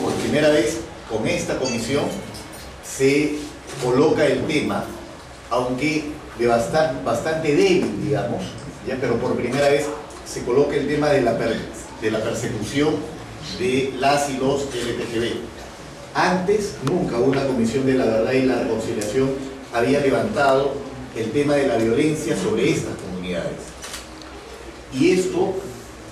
por primera vez con esta comisión se coloca el tema, aunque de bastante débil, digamos, ¿ya? Pero por primera vez se coloca el tema de la persecución de las y los LGTB. Antes, nunca una comisión de la verdad y la reconciliación había levantado el tema de la violencia sobre estas comunidades. Y esto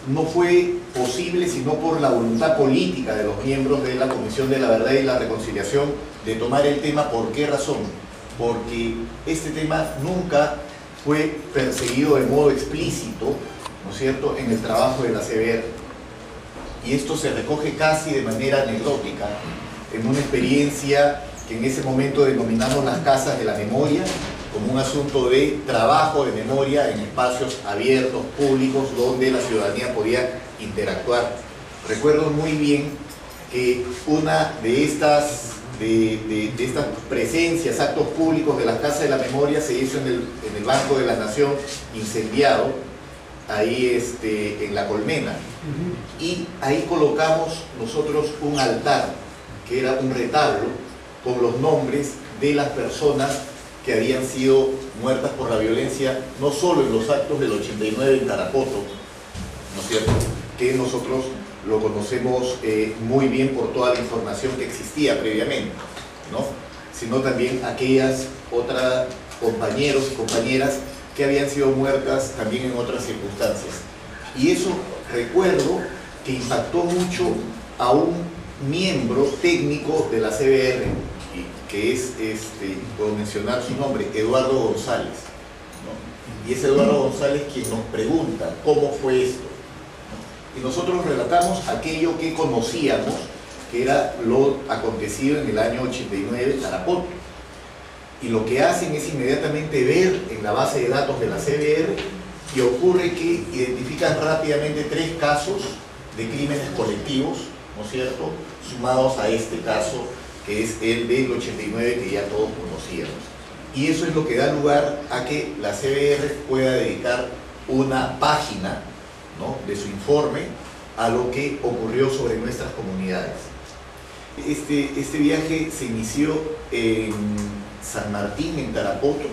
no fue posible sino por la voluntad política de los miembros de la Comisión de la Verdad y la Reconciliación de tomar el tema. ¿Por qué razón? Porque este tema nunca fue perseguido de modo explícito, ¿no es cierto?, en el trabajo de la CBR. Y esto se recoge casi de manera anecdótica en una experiencia que en ese momento denominamos las casas de la memoria, como un asunto de trabajo de memoria en espacios abiertos, públicos, donde la ciudadanía podía interactuar. Recuerdo muy bien que una de estas presencias, actos públicos de las casas de la memoria se hizo en el Banco de la Nación, incendiado, ahí en La Colmena. Y ahí colocamos nosotros un altar, que era un retablo, con los nombres de las personas que habían sido muertas por la violencia, no solo en los actos del 89 en Tarapoto, ¿no es cierto?, que nosotros lo conocemos muy bien por toda la información que existía previamente, ¿no?, sino también aquellas otras compañeros y compañeras que habían sido muertas también en otras circunstancias. Y eso recuerdo que impactó mucho a un miembro técnico de la CBR, que es, puedo mencionar su nombre, Eduardo González, ¿no? Y es Eduardo González quien nos pregunta cómo fue esto, ¿no? Y nosotros relatamos aquello que conocíamos, que era lo acontecido en el año 89 en Tarapoto. Y lo que hacen es inmediatamente ver en la base de datos de la CBR, y ocurre que identifican rápidamente 3 casos de crímenes colectivos, ¿no es cierto?, sumados a este caso, que es el del 89 que ya todos conocíamos. Y eso es lo que da lugar a que la CBR pueda dedicar una página, ¿no?, de su informe a lo que ocurrió sobre nuestras comunidades. Este viaje se inició en San Martín, en Tarapoto,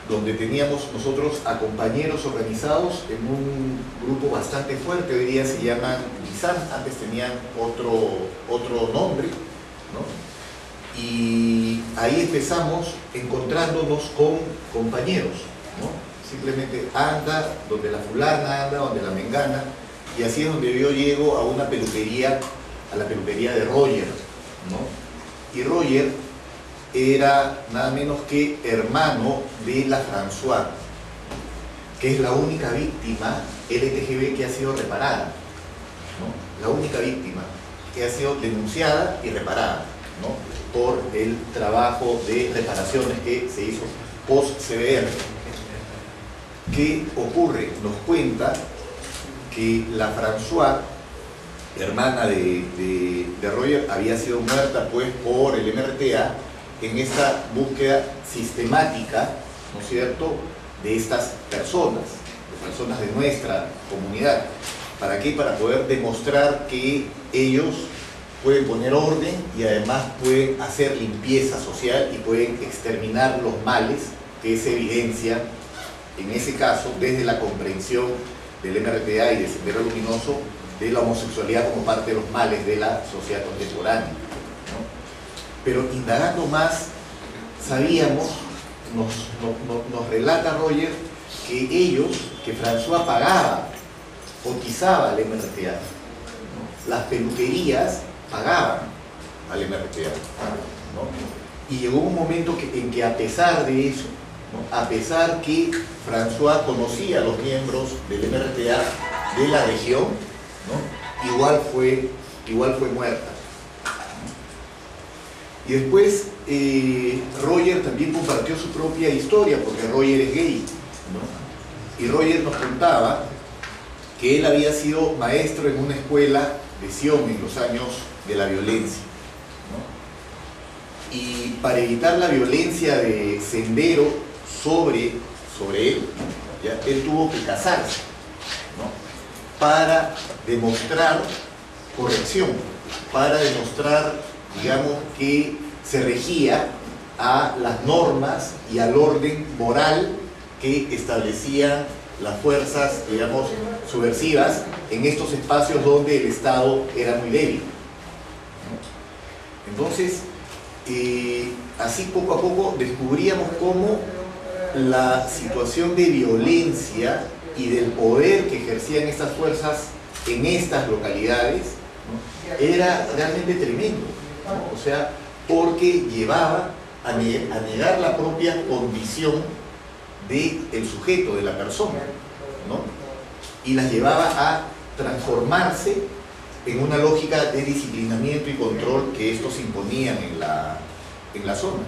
donde teníamos nosotros a compañeros organizados en un grupo bastante fuerte. Hoy día se llaman Lizán, antes tenían otro nombre, ¿no? Y ahí empezamos encontrándonos con compañeros, ¿no? Simplemente anda donde la fulana, anda donde la mengana, y así es donde yo llego a una peluquería, a la peluquería de Roger, ¿no? Y Roger era nada menos que hermano de la François, que es la única víctima LGTB que ha sido reparada, ¿no? La única víctima que ha sido denunciada y reparada, ¿no?, por el trabajo de reparaciones que se hizo post-CBR. ¿Qué ocurre? Nos cuenta que la François, hermana de Roger, había sido muerta pues por el MRTA en esta búsqueda sistemática, ¿no es cierto?, de estas personas de nuestra comunidad. ¿Para qué? Para poder demostrar que ellos pueden poner orden y además pueden hacer limpieza social y pueden exterminar los males que se evidencian, en ese caso, desde la comprensión del MRTA y de Sendero Luminoso, de la homosexualidad como parte de los males de la sociedad contemporánea, ¿no? Pero indagando más, sabíamos, nos relata Roger, que François pagaba, cotizaba al MRTA, ¿no? Las peluquerías pagaban al MRTA, ¿no? Y llegó un momento en que a pesar de eso, ¿no?, a pesar que François conocía a los miembros del MRTA de la región, ¿no?, igual fue muerta. Y después Roger también compartió su propia historia, porque Roger es gay, ¿no? Y Roger nos contaba que él había sido maestro en una escuela de Sion en los años de la violencia, ¿no? Y para evitar la violencia de Sendero sobre él, ¿ya?, él tuvo que casarse, ¿no?, para demostrar corrección, para demostrar, digamos, que se regía a las normas y al orden moral que establecían las fuerzas, digamos, subversivas en estos espacios donde el Estado era muy débil. Entonces, así poco a poco descubríamos cómo la situación de violencia y del poder que ejercían estas fuerzas en estas localidades, ¿no?, era realmente tremendo, ¿no? O sea, porque llevaba a negar la propia condición del sujeto, de la persona, ¿no? Y las llevaba a transformarse en una lógica de disciplinamiento y control que estos imponían en la zona.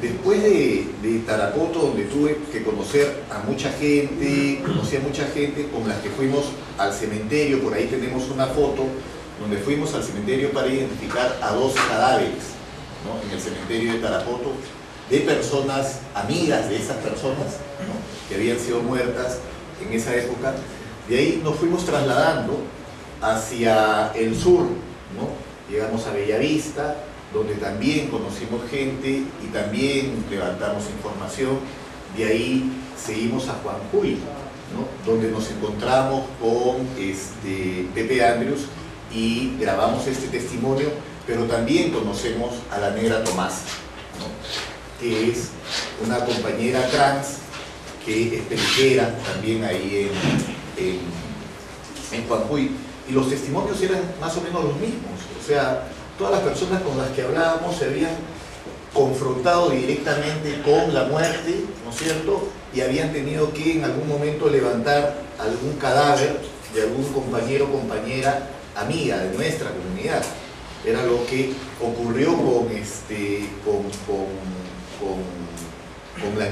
Después de Tarapoto, donde tuve que conocer a mucha gente, conocí a mucha gente con las que fuimos al cementerio, por ahí tenemos una foto donde fuimos al cementerio para identificar a 12 cadáveres, ¿no?, en el cementerio de Tarapoto, de personas amigas de esas personas, ¿no?, que habían sido muertas en esa época. De ahí nos fuimos trasladando hacia el sur, ¿no? Llegamos a Bellavista, donde también conocimos gente y también levantamos información. De ahí seguimos a Juanjuy, ¿no?, donde nos encontramos con Pepe Andrews y grabamos este testimonio, pero también conocemos a la negra Tomasa, ¿no?, que es una compañera trans que es peluquera también ahí en Juanjuy, y los testimonios eran más o menos los mismos. O sea, todas las personas con las que hablábamos se habían confrontado directamente con la muerte, ¿no es cierto?, y habían tenido que en algún momento levantar algún cadáver de algún compañero o compañera amiga de nuestra comunidad. Era lo que ocurrió con la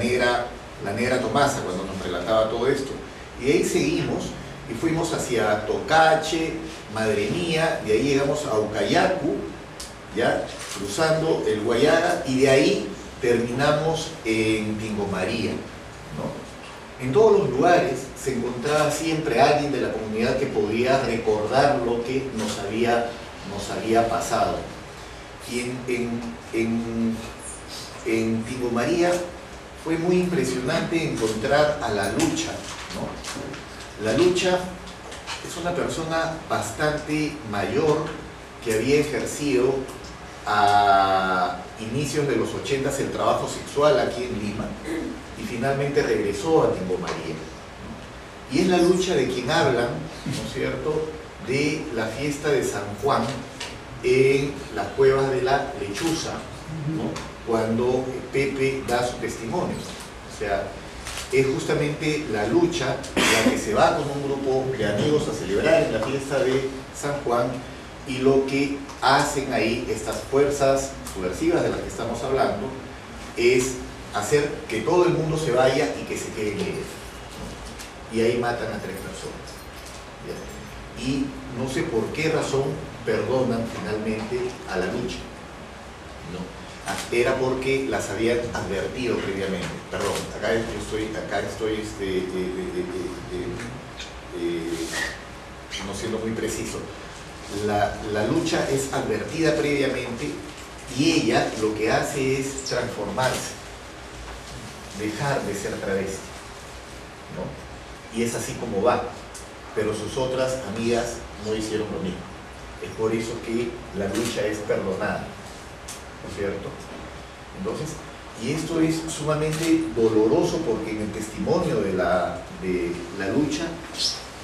negra Tomasa cuando nos relataba todo esto. Y de ahí seguimos y fuimos hacia Tocache, Madre Mía, de ahí llegamos a Ucayacu, ya cruzando el Guayaga, y de ahí terminamos en Tingo María, ¿no? En todos los lugares se encontraba siempre alguien de la comunidad que podía recordar lo que nos había pasado. Y en Tingo María fue muy impresionante encontrar a La Lucha, ¿no? La Lucha es una persona bastante mayor que había ejercido a inicios de los 80s el trabajo sexual aquí en Lima y finalmente regresó a Tingo María, ¿no? Y es La Lucha de quien hablan, ¿no es cierto?, de la fiesta de San Juan en las cuevas de la Lechuza, ¿no?, cuando Pepe da su testimonio. O sea, es justamente La Lucha la que se va con un grupo de amigos a celebrar en la fiesta de San Juan, y lo que hacen ahí estas fuerzas subversivas de las que estamos hablando es hacer que todo el mundo se vaya y que se queden ellos, ¿no? Y ahí matan a 3 personas, ¿ya? Y no sé por qué razón perdonan finalmente a La Lucha, ¿no? Era porque las habían advertido previamente. Perdón, acá estoy no siendo muy preciso. La Lucha es advertida previamente y ella lo que hace es transformarse, dejar de ser travesti, ¿no? Y es así como va, pero sus otras amigas no hicieron lo mismo. Es por eso que La Lucha es perdonada, ¿no es cierto? Entonces, y esto es sumamente doloroso porque en el testimonio de la Lucha,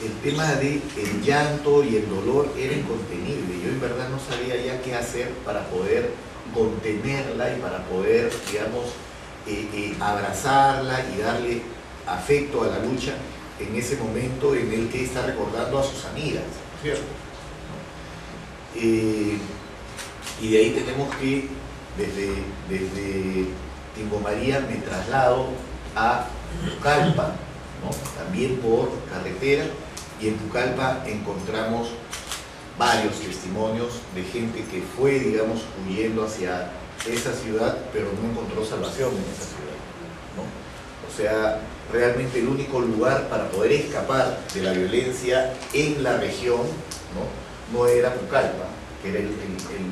el tema del llanto y el dolor era incontenible. Yo en verdad no sabía ya qué hacer para poder contenerla y para poder, digamos, abrazarla y darle afecto a La Lucha en ese momento en el que está recordando a sus amigas, ¿no es cierto? Y de ahí tenemos que desde Tingo María me traslado a Pucallpa, ¿no?, también por carretera, y en Pucallpa encontramos varios testimonios de gente que fue, digamos, huyendo hacia esa ciudad, pero no encontró salvación en esa ciudad, ¿no? O sea, realmente el único lugar para poder escapar de la violencia en la región no era Pucallpa, que era el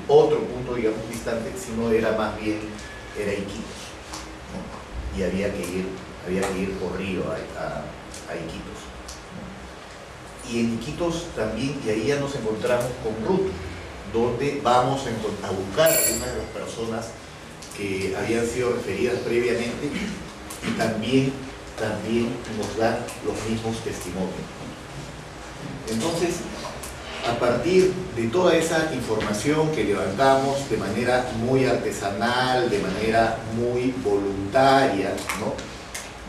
otro punto, digamos, distante, sino era más bien, era Iquitos, ¿no? Y había que ir por río a Iquitos, ¿no? Y en Iquitos también, y ahí ya nos encontramos con Ruth, donde vamos a buscar a algunas de las personas que habían sido referidas previamente y también nos dan los mismos testimonios. Entonces, a partir de toda esa información que levantamos de manera muy artesanal, de manera muy voluntaria, ¿no?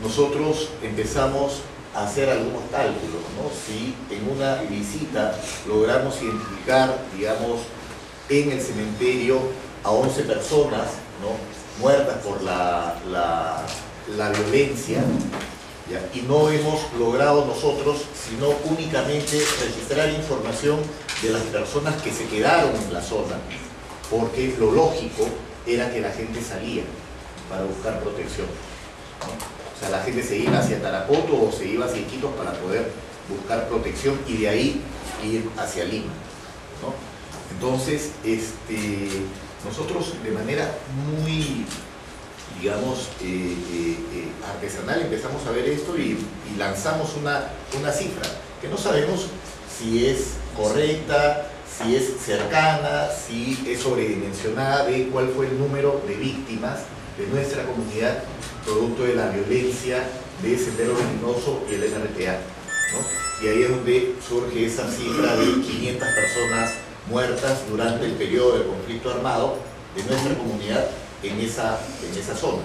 Nosotros empezamos a hacer algunos cálculos, ¿no? Si en una visita logramos identificar, digamos, en el cementerio a 11 personas, ¿no?, muertas por la violencia, ¿ya? Y no hemos logrado nosotros sino únicamente registrar información de las personas que se quedaron en la zona, porque lo lógico era que la gente salía para buscar protección, ¿no? O sea, la gente se iba hacia Tarapoto o se iba hacia Iquitos para poder buscar protección y de ahí ir hacia Lima, ¿no? Entonces, nosotros de manera muy, digamos, artesanal empezamos a ver esto y lanzamos una cifra que no sabemos si es correcta, si es cercana, si es sobredimensionada, de cuál fue el número de víctimas de nuestra comunidad producto de la violencia de Sendero Luminoso y el MRTA, ¿no? Y ahí es donde surge esa cifra de 500 personas muertas durante el periodo del conflicto armado de nuestra comunidad en esa zona.